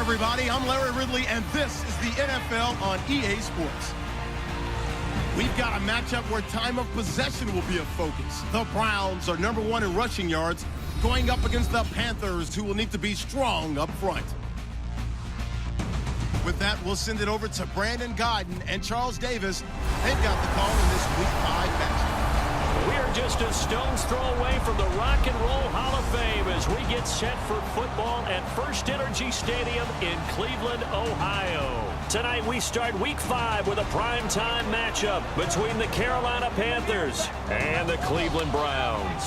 everybody. I'm Larry Ridley, and this is the NFL on EA Sports. We've got a matchup where time of possession will be a focus. The Browns are #1 in rushing yards, going up against the Panthers, who will need to be strong up front. With that, we'll send it over to Brandon Godden and Charles Davis. They've got the call in this Week 5 matchup. We are just a stone's throw away from the Rock and Roll Hall of Fame as we get set for football at First Energy Stadium in Cleveland, Ohio. Tonight we start Week 5 with a primetime matchup between the Carolina Panthers and the Cleveland Browns.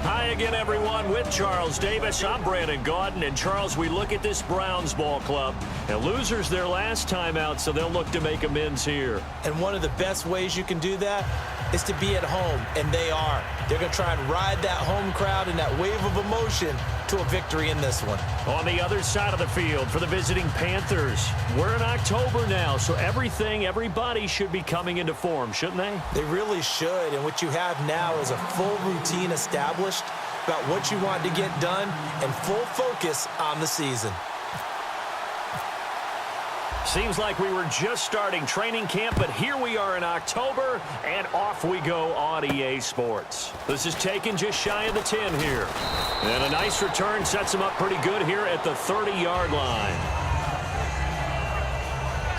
Hi again, everyone, with Charles Davis. I'm Brandon Gaudin. And, Charles, we look at this Browns ball club. And losers their last time out, so they'll look to make amends here. And one of the best ways you can do that is to be at home, and they are. They're going to try and ride that home crowd and that wave of emotion to a victory in this one. On the other side of the field for the visiting Panthers, we're in October now, so everybody should be coming into form, shouldn't they? They really should, and what you have now is a full routine established about what you want to get done and full focus on the season. Seems like we were just starting training camp, but here we are in October, and off we go on EA Sports. This is taken just shy of the 10 here. And a nice return sets them up pretty good here at the 30-yard line.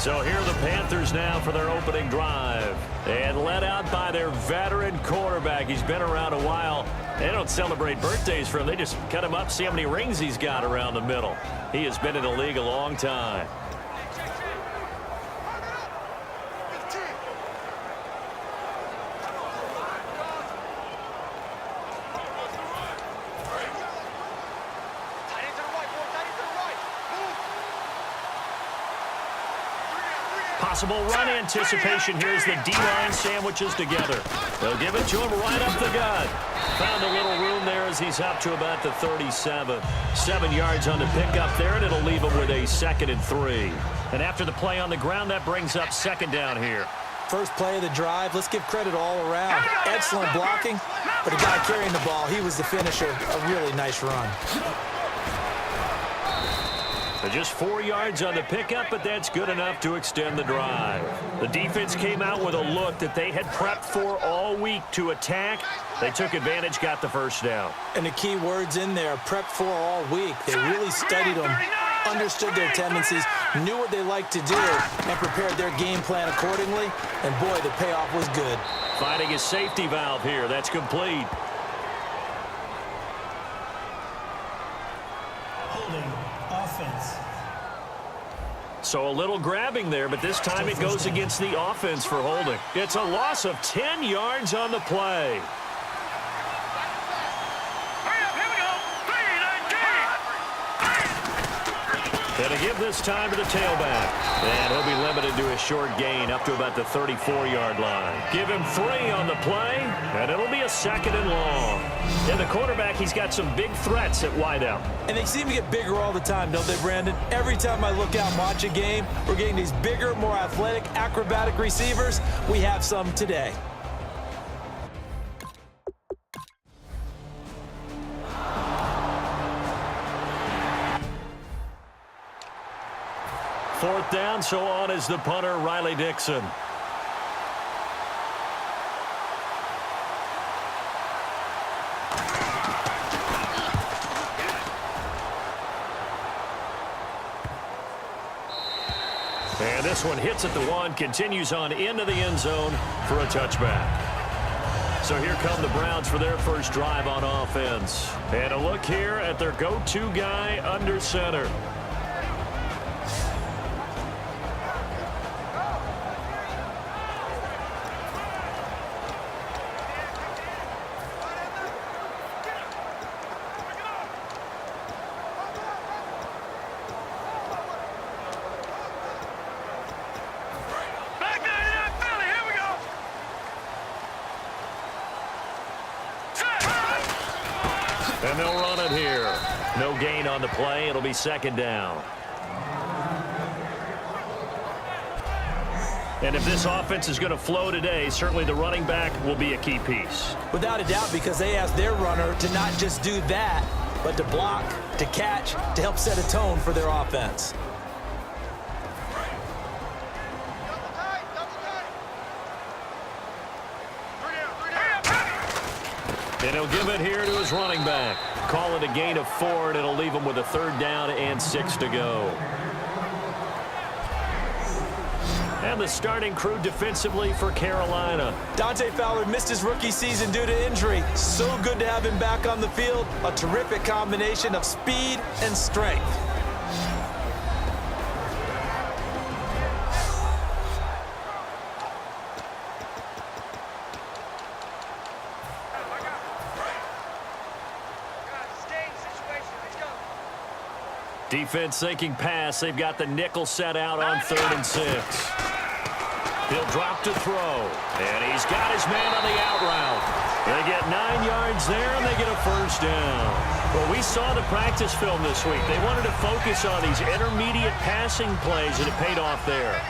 So here are the Panthers now for their opening drive. And led out by their veteran quarterback. He's been around a while. They don't celebrate birthdays for him. They just cut him up, see how many rings he's got around the middle. He has been in the league a long time. Possible run anticipation. Here's the D-line sandwiches together. They'll give it to him right up the gut. Found a little room there as he's up to about the 37. 7 yards on the pickup there, and it'll leave him with a 2nd and 3. And after the play on the ground, that brings up 2nd down here. First play of the drive, let's give credit all around. Excellent blocking, but the guy carrying the ball, he was the finisher. A really nice run. Just 4 yards on the pickup, but that's good enough to extend the drive. The defense came out with a look that they had prepped for all week to attack. They took advantage, got the first down. And the key words in there, prepped for all week. They really studied them, understood their tendencies, knew what they liked to do, and prepared their game plan accordingly. And, boy, the payoff was good. Finding a safety valve here. That's complete. Holding offense. So a little grabbing there, but this time it goes against the offense for holding. It's a loss of 10 yards on the play. And to give this time to the tailback. And he'll be limited to a short gain up to about the 34-yard line. Give him 3 on the play, and it'll be a 2nd and long. And the quarterback, he's got some big threats at wideout. And they seem to get bigger all the time, don't they, Brandon? Every time I look out and watch a game, we're getting these bigger, more athletic, acrobatic receivers. We have some today. Fourth down, so on is the punter, Riley Dixon. And this one hits at the 1, continues on into the end zone for a touchback. So here come the Browns for their first drive on offense. And a look here at their go-to guy under center. And they'll run it here. No gain on the play. It'll be 2nd down. And if this offense is going to flow today, certainly the running back will be a key piece. Without a doubt, because they asked their runner to not just do that, but to block, to catch, to help set a tone for their offense. And he'll give it here to his running back. Call it a gain of 4, and it'll leave him with a 3rd down and 6 to go. And the starting crew defensively for Carolina. Dante Fowler missed his rookie season due to injury. So good to have him back on the field. A terrific combination of speed and strength. Defense thinking pass. They've got the nickel set out on 3rd and 6. He'll drop to throw. And he's got his man on the out route. They get 9 yards there, and they get a 1st down. Well, we saw the practice film this week. They wanted to focus on these intermediate passing plays, and it paid off there.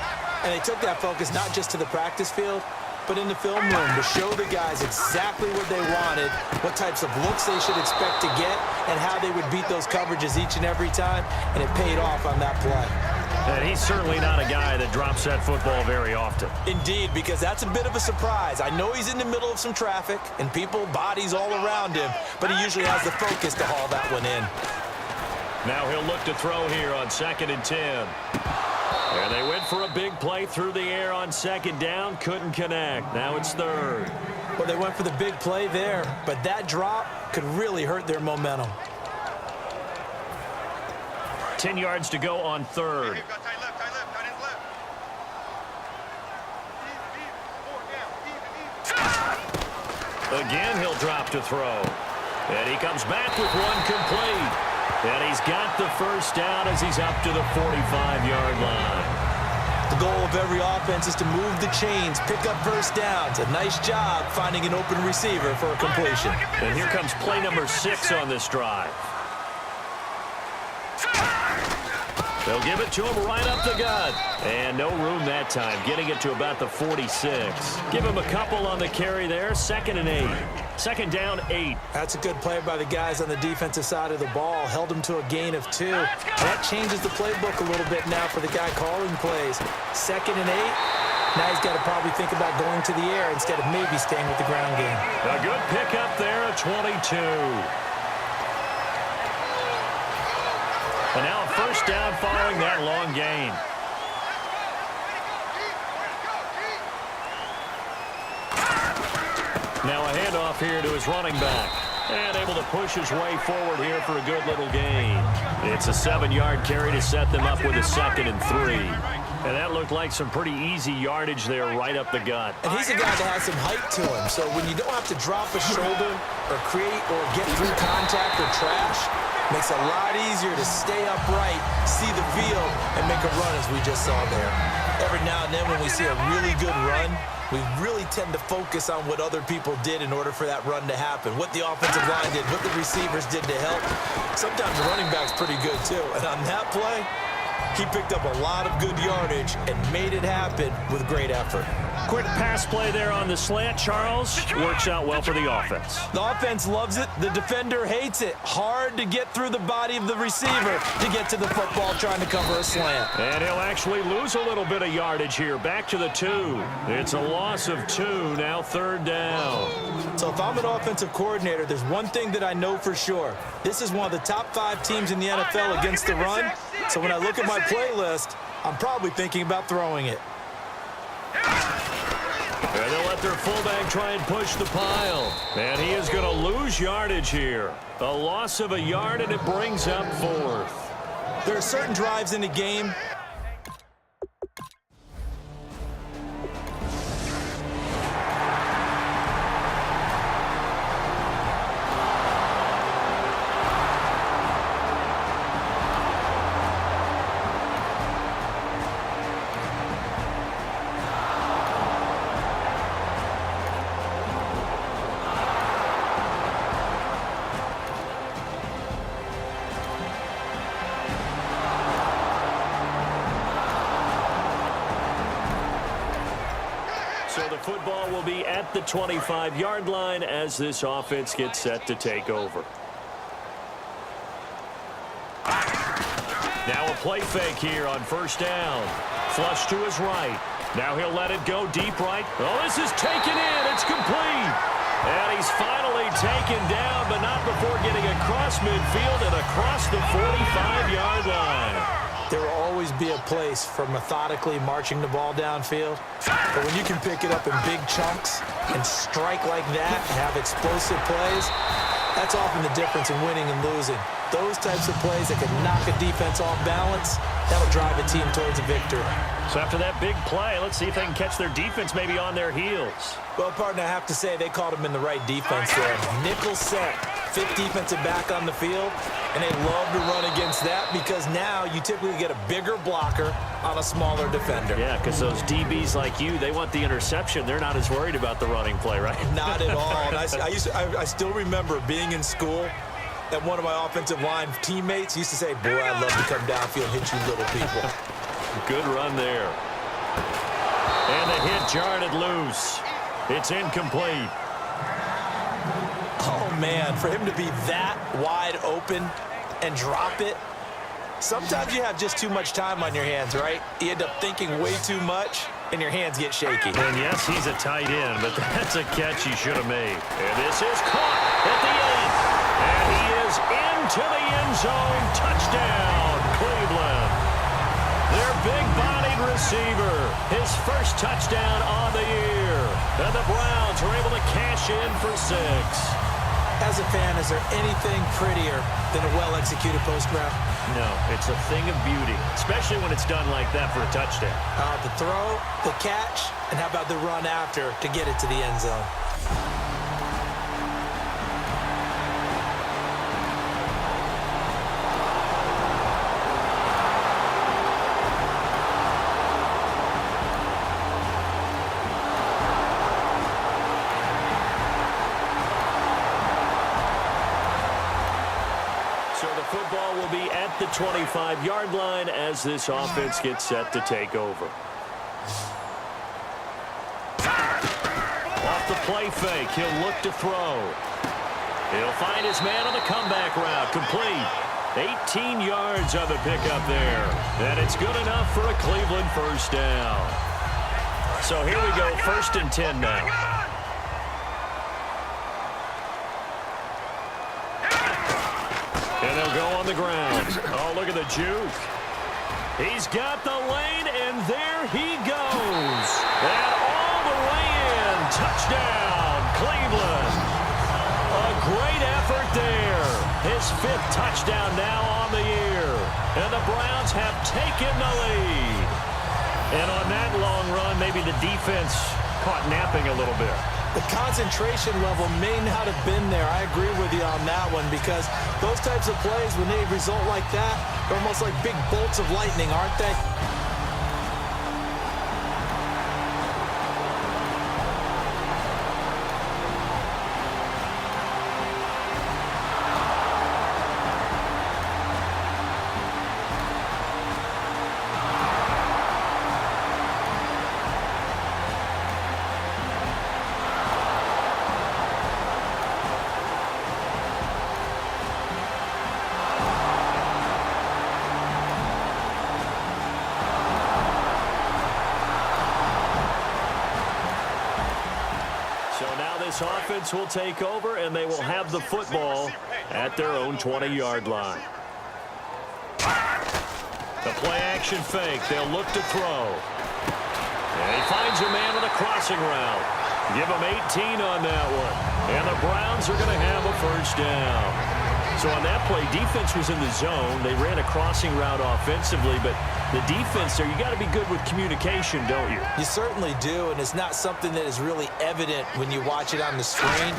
And they took that focus not just to the practice field, but in the film room to show the guys exactly what they wanted, what types of looks they should expect to get, and how they would beat those coverages each and every time, and it paid off on that play. And he's certainly not a guy that drops that football very often. Indeed, because that's a bit of a surprise. I know he's in the middle of some traffic and people, bodies all around him, but he usually has the focus to haul that one in. Now he'll look to throw here on 2nd and 10. And they went for a big play through the air on 2nd down. Couldn't connect. Now it's 3rd. Well, they went for the big play there, but that drop could really hurt their momentum. 10 yards to go on 3rd. Again, he'll drop to throw. And he comes back with one complete. And he's got the 1st down as he's up to the 45-yard line. The goal of every offense is to move the chains, pick up 1st downs. A nice job finding an open receiver for a completion. And here comes play number 6 on this drive. They'll give it to him right up the gut. And no room that time, getting it to about the 46. Give him a couple on the carry there. 2nd and 8. 2nd down, 8. That's a good play by the guys on the defensive side of the ball. Held them to a gain of 2. That changes the playbook a little bit now for the guy calling plays. 2nd and 8. Now he's got to probably think about going to the air instead of maybe staying with the ground game. A good pickup there at 22. And now a 1st down following that long gain. Now a handoff here to his running back. And able to push his way forward here for a good little gain. It's a 7-yard carry to set them up with a 2nd and 3. And that looked like some pretty easy yardage there right up the gut. And he's a guy that has some height to him. So when you don't have to drop a shoulder or create or get through contact or trash, makes it a lot easier to stay upright, see the field, and make a run as we just saw there. Every now and then when we see a really good run, we really tend to focus on what other people did in order for that run to happen, what the offensive line did, what the receivers did to help. Sometimes the running back's pretty good too. And on that play, he picked up a lot of good yardage and made it happen with great effort. Quick pass play there on the slant, Charles. Works out well for the offense. The offense loves it. The defender hates it. Hard to get through the body of the receiver to get to the football trying to cover a slant. And he'll actually lose a little bit of yardage here. Back to the 2. It's a loss of 2. Now 3rd down. So if I'm an offensive coordinator, there's one thing that I know for sure. This is one of the top 5 teams in the NFL against the run. So when I look at my playlist, I'm probably thinking about throwing it. And they'll let their fullback try and push the pile. And he is going to lose yardage here. A loss of a yard, and it brings up 4th. There are certain drives in the game So the football will be at the 25-yard line as this offense gets set to take over. Now a play fake here on first down. Flush to his right. Now he'll let it go deep right. Oh, this is taken in. It's complete. And he's finally taken down, but not before getting across midfield and across the 45-yard line. There will always be a place for methodically marching the ball downfield. But when you can pick it up in big chunks and strike like that and have explosive plays, that's often the difference in winning and losing. Those types of plays that can knock a defense off balance, that'll drive a team towards a victory. So after that big play, let's see if they can catch their defense maybe on their heels. Well, partner, I have to say they caught him in the right defense there. Nickel set, fifth defensive back on the field, and they love to run against that because now you typically get a bigger blocker on a smaller defender. Yeah, because those DBs like you, they want the interception. They're not as worried about the running play, right? Not at all. And I still remember being in school, and one of my offensive line teammates used to say, boy, I'd love to come downfield and hit you little people. Good run there. And the hit jarred it loose. It's incomplete. Oh, man, for him to be that wide open and drop it, sometimes you have just too much time on your hands, right? You end up thinking way too much, and your hands get shaky. And yes, he's a tight end, but that's a catch he should have made. And this is caught at the 8. And he is into the end zone. Touchdown, Cleveland. Their big-bodied receiver, his first touchdown on the year. And the Browns are able to cash in for 6. As a fan, is there anything prettier than a well-executed post route? No, it's a thing of beauty, especially when it's done like that for a touchdown. The throw, the catch, and how about the run after to get it to the end zone? Football will be at the 25-yard line as this offense gets set to take over. Off the play fake, he'll look to throw. He'll find his man on the comeback route, complete. 18 yards on the pickup there. And it's good enough for a Cleveland first down. So here we go, 1st and 10 now. And they'll go on the ground. Oh, look at the juke. He's got the lane, and there he goes. And all the way in. Touchdown, Cleveland. A great effort there. His 5th touchdown now on the year. And the Browns have taken the lead. And on that long run, maybe the defense caught napping a little bit. The concentration level may not have been there. I agree with you on that one because those types of plays, when they result like that, they're almost like big bolts of lightning, aren't they? This offense will take over, and they will have the football at their own 20-yard line. The play-action fake. They'll look to throw. And he finds a man on the crossing route. Give him 18 on that one. And the Browns are going to have a first down. So on that play, defense was in the zone. They ran a crossing route offensively, but the defense there, you got to be good with communication, don't you? You certainly do, and it's not something that is really evident when you watch it on the screen.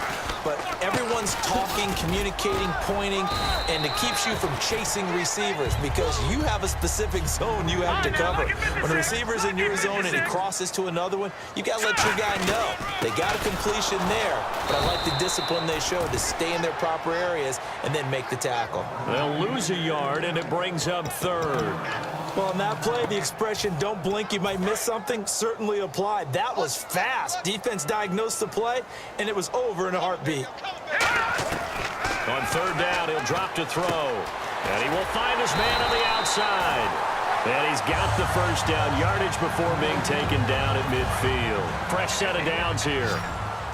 But everyone's talking, communicating, pointing, and it keeps you from chasing receivers because you have a specific zone you have to cover. When the receiver's in your zone and he crosses to another one, you got to let your guy know. They got a completion there, but I like the discipline they showed to stay in their proper areas and then make the tackle. They'll lose a yard, and it brings up 3rd. Well, on that play, the expression, don't blink, you might miss something, certainly applied. That was fast. Defense diagnosed the play, and it was over in a heartbeat. On 3rd down, he'll drop to throw. And he will find his man on the outside. outside. And he's got the first down yardage before being taken down at midfield. Fresh set of downs here.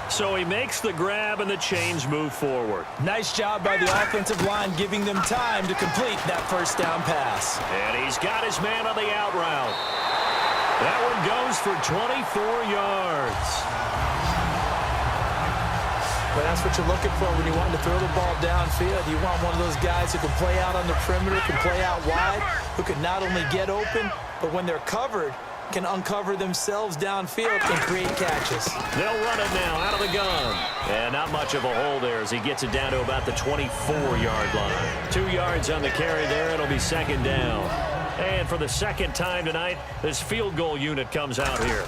So he makes the grab and the chains move forward. Nice job by the offensive line giving them time to complete that first down pass. And he's got his man on the out route. That one goes for 24 yards. But that's what you're looking for when you want to throw the ball downfield. You want one of those guys who can play out on the perimeter, can play out wide, who can not only get open, but when they're covered, can uncover themselves downfield and create catches. They'll run it now out of the gun. And not much of a hole there as he gets it down to about the 24-yard line. 2 yards on the carry there. It'll be second down. And for the second time tonight, this field goal unit comes out here.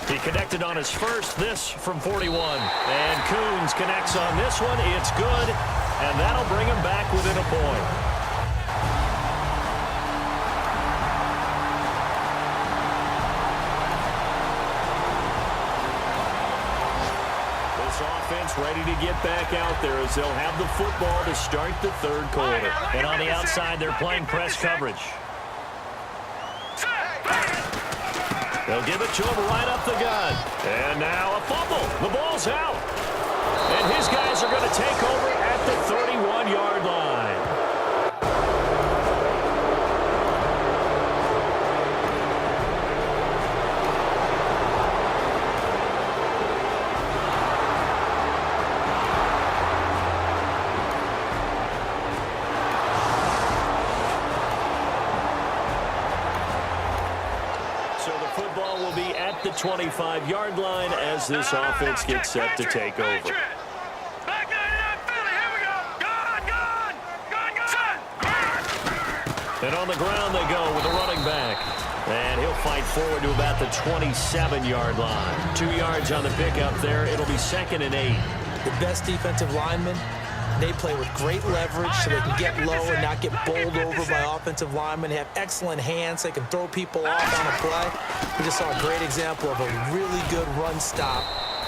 He connected on his first, this from 41. And Coons connects on this one. It's good. And that'll bring him back within a point. Offense ready to get back out there as they'll have the football to start the third quarter. And on the outside, they're playing press coverage. They'll give it to him right up the gut. And now a fumble. The ball's out. And his guys are going to take over at the 31-yard line. The 25-yard line as this offense gets set to take over. And on the ground they go with a running back. And he'll fight forward to about the 27-yard line. 2 yards on the pickup there. It'll be 2nd and 8. The best defensive linemen, they play with great leverage so they can get low and not get bowled over by offensive linemen. They have excellent hands. They can throw people off on a play. We just saw a great example of a really good run stop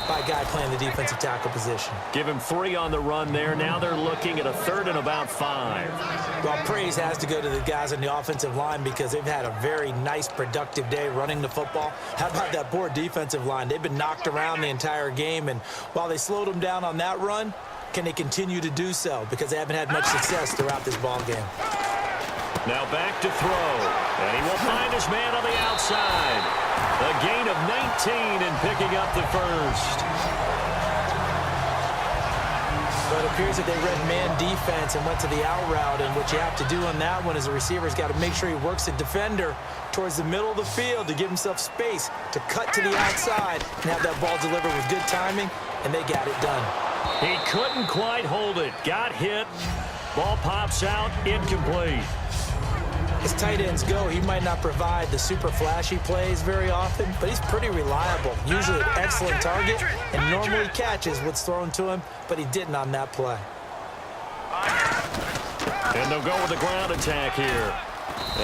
by a guy playing the defensive tackle position. Give him 3 on the run there. Now they're looking at a 3rd and about 5. Well, praise has to go to the guys on the offensive line because they've had a very nice, productive day running the football. How about that poor defensive line? They've been knocked around the entire game, and while they slowed them down on that run, can they continue to do so? Because they haven't had much success throughout this ball game. Now back to throw. And he will find his man on the outside. A gain of 19 and picking up the first. So it appears that they read man defense and went to the out route. And what you have to do on that one as a receiver is got to make sure he works the defender towards the middle of the field to give himself space to cut to the outside and have that ball delivered with good timing. And they got it done. He couldn't quite hold it. Got hit. Ball pops out. Incomplete. As tight ends go, he might not provide the super flashy plays very often, but he's pretty reliable. Usually an excellent target and normally catches what's thrown to him, but he didn't on that play. And they'll go with the ground attack here.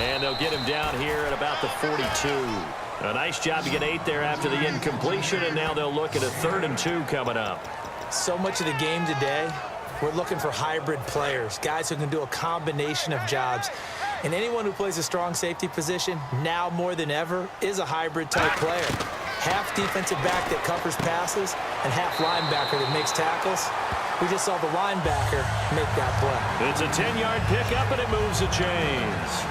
And they'll get him down here at about the 42. A nice job to get 8 there after the incompletion, and now they'll look at a 3rd and 2 coming up. So much of the game today, we're looking for hybrid players, guys who can do a combination of jobs. And anyone who plays a strong safety position, now more than ever, is a hybrid-type player. Half defensive back that covers passes and half linebacker that makes tackles. We just saw the linebacker make that play. It's a 10-yard pickup, and it moves the chains.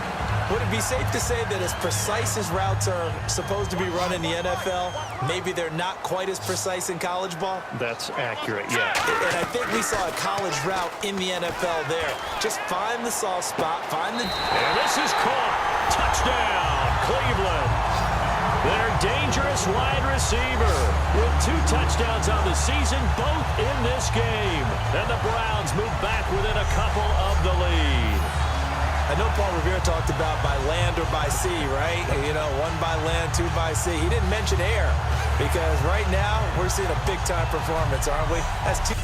Would it be safe to say that as precise as routes are supposed to be run in the NFL, maybe they're not quite as precise in college ball? That's accurate, yeah. And I think we saw a college route in the NFL there. Just find the soft spot, find the... And this is caught. Touchdown, Cleveland. Their dangerous wide receiver with 2 touchdowns on the season, both in this game. And the Browns move back within a couple of the lead. I know Paul Revere talked about by land or by sea, right? You know, 1 by land, 2 by sea. He didn't mention air because right now we're seeing a big-time performance, aren't we? That's 2.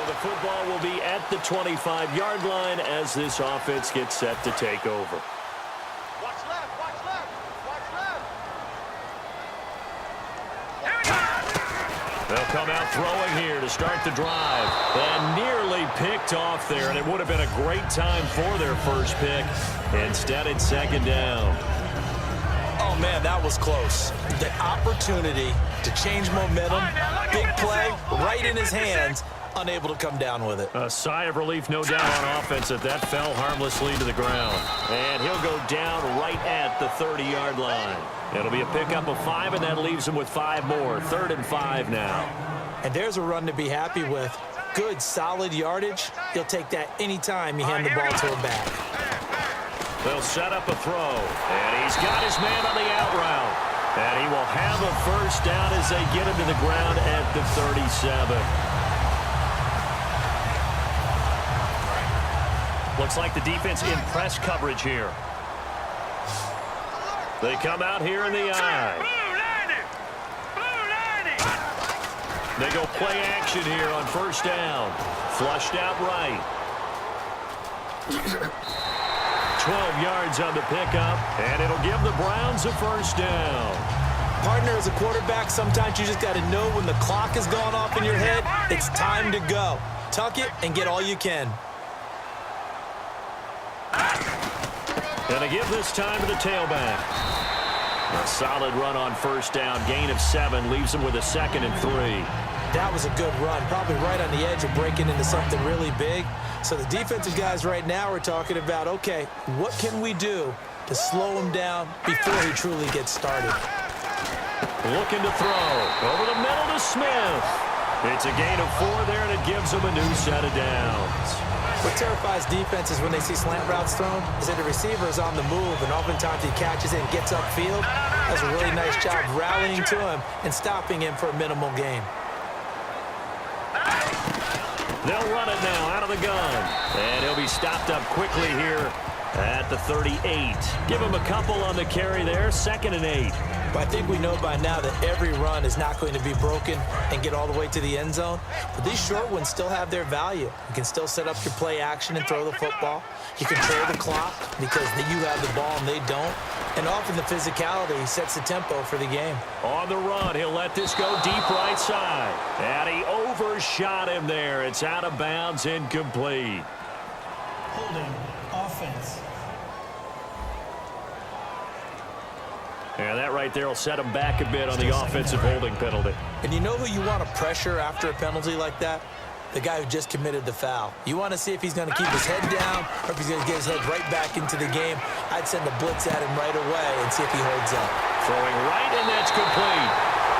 the football will be at the 25-yard line as this offense gets set to take over. Watch left, watch left, watch left. They'll come out throwing here to start the drive. And nearly picked off there, and it would have been a great time for their first pick. Instead, it's second down. Oh, man, that was close. The opportunity to change momentum, big play, right in his hands, unable to come down with it. A sigh of relief, no doubt, on offense that fell harmlessly to the ground. And he'll go down right at the 30-yard line. It'll be a pickup of 5, and that leaves him with 5 more. 3rd and 5 now. And there's a run to be happy with. Good, solid yardage. He'll take that anytime you hand the ball to him back. They'll set up a throw, and he's got his man on the out route. And he will have a first down as they get him to the ground at the 37. Looks like the defense in press coverage here. They come out here in the eye. They go play action here on first down. Flushed out right. 12 yards on the pickup, and it'll give the Browns a first down. Partner, as a quarterback, sometimes you just got to know when the clock has gone off in your head, it's time to go. Tuck it and get all you can. And they give this time to the tailback. A solid run on first down. Gain of 7 leaves him with a 2nd and 3. That was a good run, probably right on the edge of breaking into something really big. So the defensive guys right now are talking about, okay, what can we do to slow him down before he truly gets started? Looking to throw. Over the middle to Smith. It's a gain of 4 there, and it gives him a new set of downs. What terrifies defenses when they see slant routes thrown is that the receiver is on the move, and oftentimes he catches it and gets upfield. Does a really nice job rallying to him and stopping him for a minimal gain. They'll run it now out of the gun. And he'll be stopped up quickly here at the 38. Give him a couple on the carry there. 2nd and 8. But I think we know by now that every run is not going to be broken and get all the way to the end zone. But these short ones still have their value. You can still set up your play action and throw the football. You control the clock because you have the ball and they don't. And often the physicality sets the tempo for the game. On the run, he'll let this go deep right side. And he overshot him there. It's out of bounds, incomplete. Holding offense. And that right there will set him back a bit on the offensive holding penalty. And you know who you want to pressure after a penalty like that? The guy who just committed the foul. You want to see if he's going to keep his head down or if he's going to get his head right back into the game. I'd send a blitz at him right away and see if he holds up. Throwing right, and that's complete.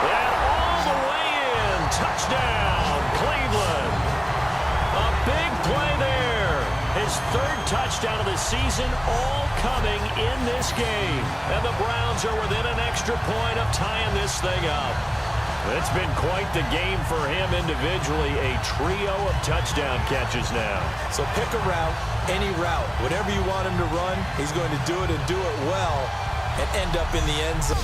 And all the way in. Touchdown, Cleveland. A big play there. His 3rd touchdown of the season, all coming in this game. And the Browns are within an extra point of tying this thing up. It's been quite the game for him individually. A trio of touchdown catches now. So pick a route, any route. Whatever you want him to run, he's going to do it and do it well and end up in the end zone.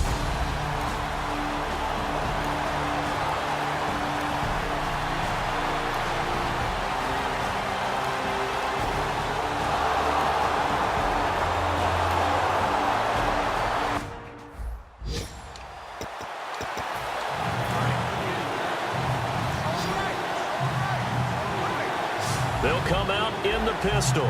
They'll come out in the pistol.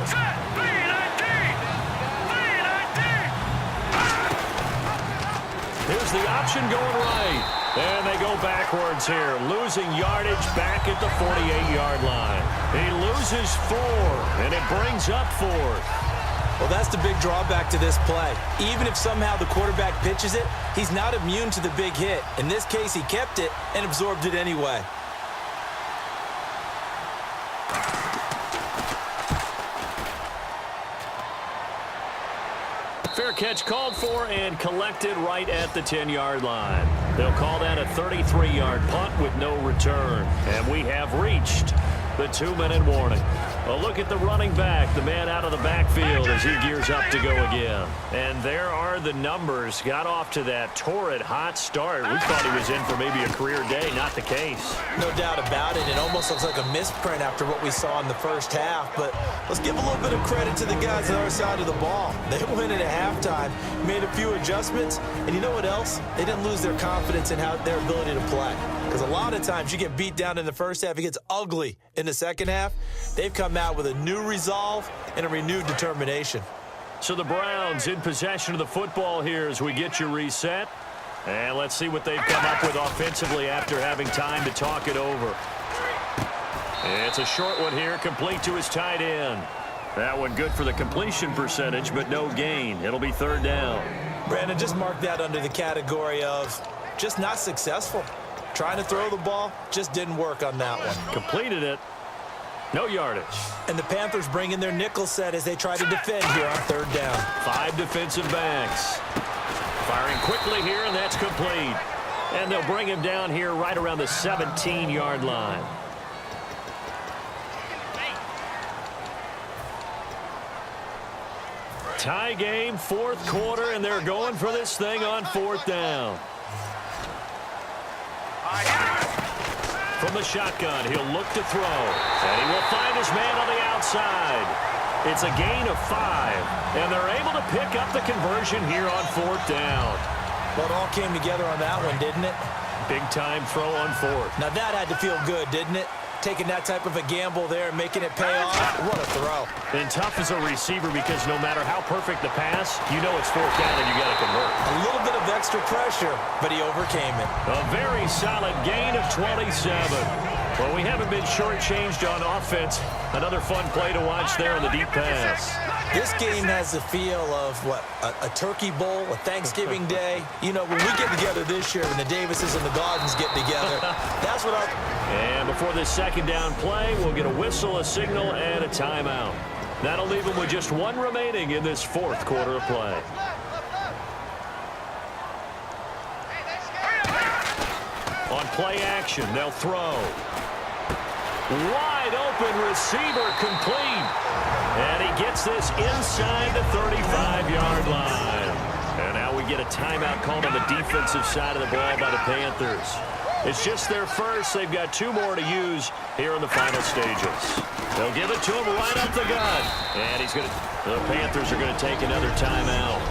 Here's the option going right. And they go backwards here, losing yardage back at the 48-yard line. He loses 4, and it brings up 4th. Well, that's the big drawback to this play. Even if somehow the quarterback pitches it, he's not immune to the big hit. In this case, he kept it and absorbed it anyway. Fair catch called for and collected right at the 10-yard line. They'll call that a 33-yard punt with no return. And we have reached the 2-minute warning. A look at the running back, the man out of the backfield as he gears up to go again. And there are the numbers. Got off to that torrid hot start. We thought he was in for maybe a career day. Not the case. No doubt about it. It almost looks like a misprint after what we saw in the first half. But let's give a little bit of credit to the guys on our side of the ball. They went in at halftime, made a few adjustments, and you know what else? They didn't lose their confidence in their ability to play. Because a lot of times you get beat down in the first half, it gets ugly in the second half. They've come out with a new resolve and a renewed determination. So the Browns in possession of the football here as we get you reset. And let's see what they've come up with offensively after having time to talk it over. It's a short one here, complete to his tight end. That one good for the completion percentage, but no gain. It'll be third down. Brandon, just mark that under the category of just not successful. Trying to throw the ball, just didn't work on that one. Completed it. No yardage. And the Panthers bring in their nickel set as they try to defend here on third down. 5 defensive backs. Firing quickly here, and that's complete. And they'll bring him down here right around the 17-yard line. Tie game, fourth quarter, and they're going for this thing on fourth down. From the shotgun, he'll look to throw. And he will find his man on the outside. It's a gain of 5. And they're able to pick up the conversion here on fourth down. Well, it all came together on that one, didn't it? Big-time throw on fourth. Now that had to feel good, didn't it? Taking that type of a gamble there and making it pay off. What a throw. And tough as a receiver because no matter how perfect the pass, you know it's fourth down and you got to convert. A little bit of extra pressure, but he overcame it. A very solid gain of 27. Well, we haven't been shortchanged on offense. Another fun play to watch there on the deep pass. This game has the feel of, what, a turkey bowl, a Thanksgiving day. You know, when we get together this year, when the Davises and the Gardens get together, that's what And before this second down play, we'll get a whistle, a signal, and a timeout. That'll leave them with just one remaining in this fourth quarter of play. On play action, they'll throw. Wide open receiver complete. And he gets this inside the 35-yard line. And now we get a timeout called on the defensive side of the ball by the Panthers. It's just their first. They've got 2 more to use here in the final stages. They'll give it to him right up the gut. And the Panthers are going to take another timeout.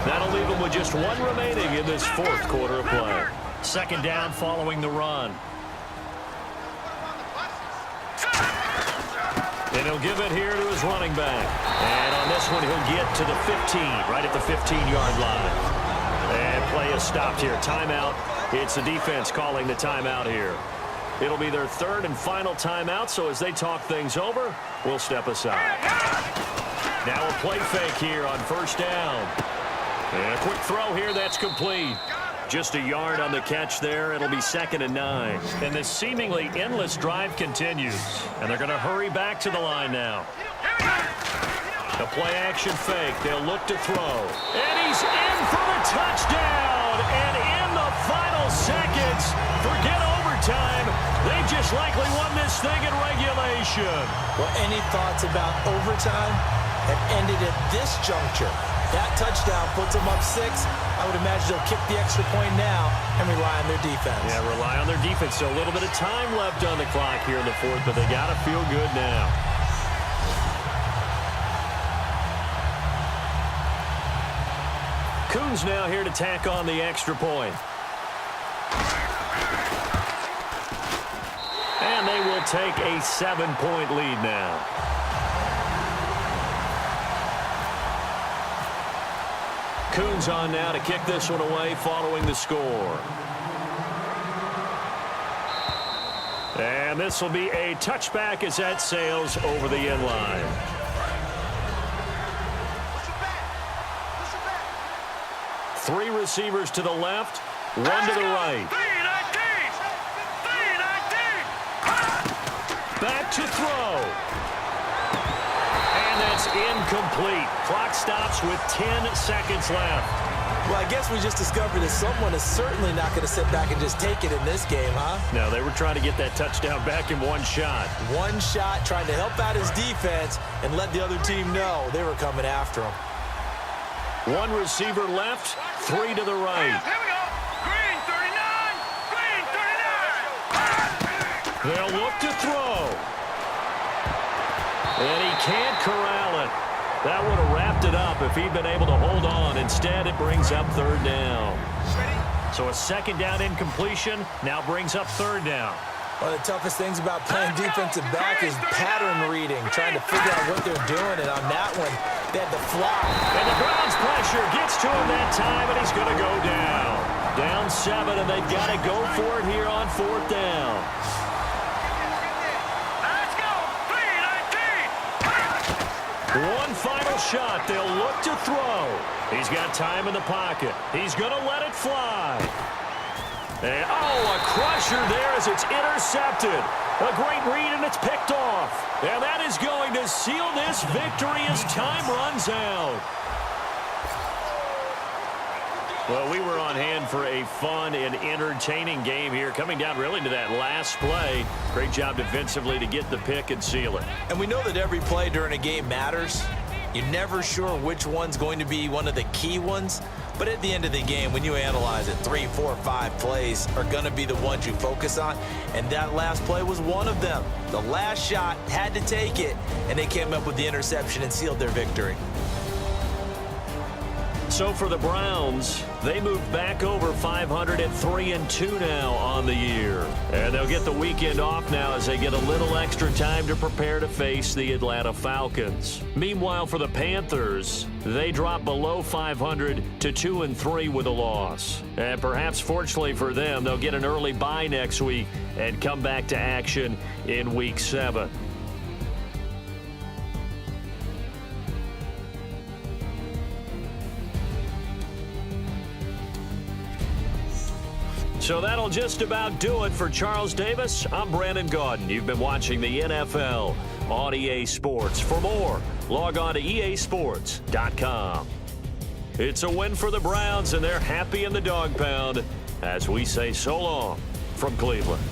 That'll leave them with just one remaining in this fourth quarter of play. Second down following the run. And he'll give it here to his running back. And on this one, he'll get to the 15, right at the 15-yard line. And play is stopped here. Timeout. It's the defense calling the timeout here. It'll be their third and final timeout, so as they talk things over, we'll step aside. Now a play fake here on first down. And a quick throw here, that's complete. Just a yard on the catch there. It'll be 2nd and 9. And this seemingly endless drive continues. And they're going to hurry back to the line now. The play action fake. They'll look to throw. And he's in for the touchdown. And in the final seconds, forget overtime. They just likely won this thing in regulation. Well, any thoughts about overtime have ended at this juncture. That touchdown puts them up 6. I would imagine they'll kick the extra point now and rely on their defense. Yeah, rely on their defense. So a little bit of time left on the clock here in the fourth, but they got to feel good now. Coons now here to tack on the extra point. And they will take a 7-point lead now. Coons on now to kick this one away following the score. And this will be a touchback as that sails over the end line. Three receivers to the left, one to the right. Back to throw. And that's incomplete. Clock stops with 10 seconds left. Well, I guess we just discovered that someone is certainly not going to sit back and just take it in this game, huh? No, they were trying to get that touchdown back in one shot. One shot, trying to help out his defense and let the other team know they were coming after him. One receiver left, three to the right. Here we go. Green 39. Green 39. They'll look to throw. And he can't corral it. That would have wrapped it up if he'd been able to hold on. Instead, it brings up third down. So a second down incompletion now brings up third down. One of the toughest things about playing defensive back is pattern reading, trying to figure out what they're doing. And on that one, they had the fly. And the Browns pressure gets to him that time, and he's going to go down. Down 7, and they've got to go for it here on fourth down. Let's go. 3-19. One final shot. They'll look to throw. He's got time in the pocket. He's going to let it fly. And, a crusher there as it's intercepted. A great read, and it's picked off. And that is going to seal this victory as time runs out. Well, we were on hand for a fun and entertaining game here, coming down really to that last play. Great job defensively to get the pick and seal it. And we know that every play during a game matters. You're never sure which one's going to be one of the key ones. But at the end of the game, when you analyze it, 3, 4, 5 plays are going to be the ones you focus on. And that last play was one of them. The last shot had to take it, and they came up with the interception and sealed their victory. So for the Browns, they move back over 500 at 3-2 now on the year. And they'll get the weekend off now as they get a little extra time to prepare to face the Atlanta Falcons. Meanwhile, for the Panthers, they drop below 500 to 2-3 with a loss. And perhaps fortunately for them, they'll get an early bye next week and come back to action in Week 7. So that'll just about do it for Charles Davis. I'm Brandon Gaudin. You've been watching the NFL on EA Sports. For more, log on to easports.com. It's a win for the Browns, and they're happy in the dog pound as we say so long from Cleveland.